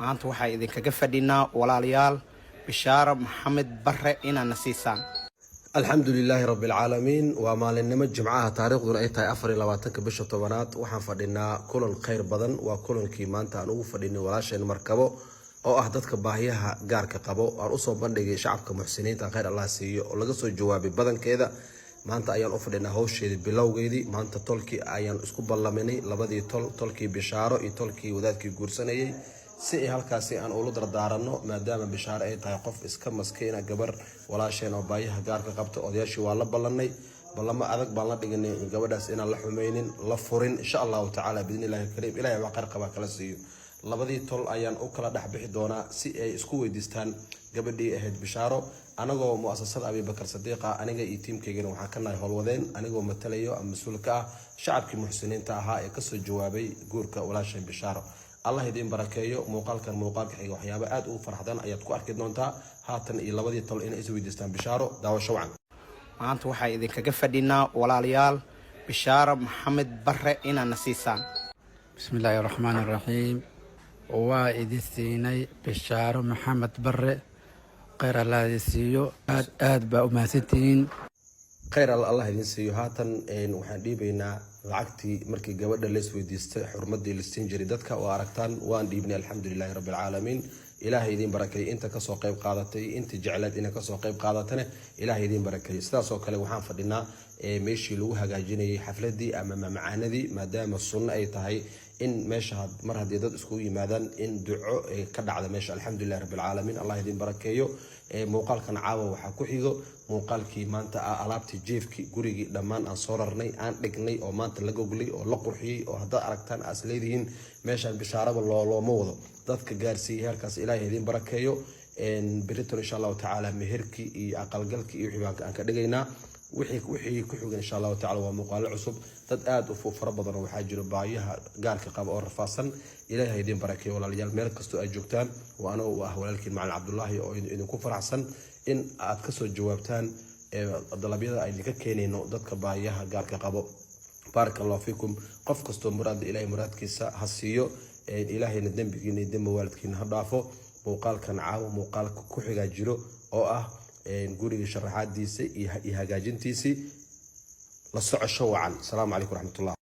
maanta waxaa idinkaga fadhinaa walaalayaal bishaaro maxamed barre inaan nasiisaan. alxamdulilaahi rabbil caalamiin waa maalinimo jimcaha taariikhduna ay tahay 24 bisha tobanaad waxaan fadhinaa kulan khayr badan waa kulankii maanta aan ugu fadhinay walaasheen markabo oo ah dadka baahiyaha gaarka qabo aan u soo bandhigay shacabka muxsiniinta khayr Allah siiyo oo laga soo jawaabay badankeeda maanta ayaan u fadhinaa hawsheedii bilowgeedii maanta tolkii ayaan isku ballaminay labadii tolkii bishaaro iyo tolkii wadaadkii guursanayay si ay halkaasi aan ula dardaaranno maadaama bishaaro ay tahay qof iska maskiina gabar walaasheen oo baahiyaha gaarka qabto odayaashii waa la ballanay ballama adag baan la dhignay gabadhaas inaan la xumaynin la furin insha Allah ta'ala biidnillaahi kariim ilaahay waa qarqaba kala siiyo labadii tol ayaan u kala dhaxbixi doonaa si ay isku weydiistaan gabadhii ahayd bishaaro anagoo muasasada Abi Bakar Sadiqa aniga iyo tiimkeygana waxaan ka nahay howlwadeen anigoo matalayo ama mas'uul ka ah shacabkii muxsiniinta ahaa ee ka soo jawaabay guurka walaasheen bishaaro Allah idin barakeeyo muuqaalkan xiga waxyaabo aad u farxadan ayaad ku arki doontaa haatan iyo labadii tol in ay is weydiistaan bishaaro daawasho wacan maanta waxaa idinkaga fadhinaa walaalayaal bishaaro maxamed barre inaan nasiisaan. bismillaahi raxmaani raxiim waa idin siinay bishaaro maxamed barre khayr Allah idin siiyo aad baa u mahadsantihiin khayr Allah idin siiyo haatan waxaan dhiibaynaa lacagtii markii gabadha la isweydiistay xurmadii la siin jiray dadka oo aragtaan waan dhiibnay alxamdulilaahi rabbil caalamiin ilaahay idin barakeeyo inta ka soo qayb qaadatay inta jecelaad in ka soo qayb qaadatana ilaahay idin barakeeyo sidaas oo kale waxaan fadhinaa meeshii lagu hagaajinayay xafladii ama macaanadii maadaama sunno ay tahay in meesha mar haddii dad isku yimaadaan in duco ka dhacda meesha alxamdulilaahi rabbil caalamiin Allah idin barakeeyo muuqaalkan caawa waxaa ku xigo muuqaalkii maanta alaabtii jeefkii gurigii dhammaan aan soo rarnay aan dhignay oo maanta la goglay oo la qurxiyay oo hadda aragtaan aas leedihiin meeshan bishaaraba looma wado dadka gaarsiiyay heerkaas ilaahay idin barakeeyo biriton insha Allah ta'ala meherkii iyo aqalgalkii iyo wixii aan ka dhigaynaa wixii ku xigan insha Allah ta'ala waa muuqaal cusub dad aad u fara badan waxaa jiro baahiyaha gaarka qaba oo rafaasan ilaahay idin barakeeyo walaalayaal meel kasto ay joogtaan waana walaalkiin macallin Cabdullaahi oo idinku faraxsan in aad ka soo jawaabtaan dalabyada ay idinka keenayno dadka baahiyaha gaarka qabo barakallahu fiikum qof kasto muraad ilaahay muraadkiisa ha siiyo ilaahayna dambigiina iyo dambi waalidkiina ha dhaafo muuqaalkan caawa muuqaalka ku xiga jiro oo ah guriga sharaxaadiisa iyo hagaajintiisa la socosho wacan. Assalaamu calaykum waraxmatullaah.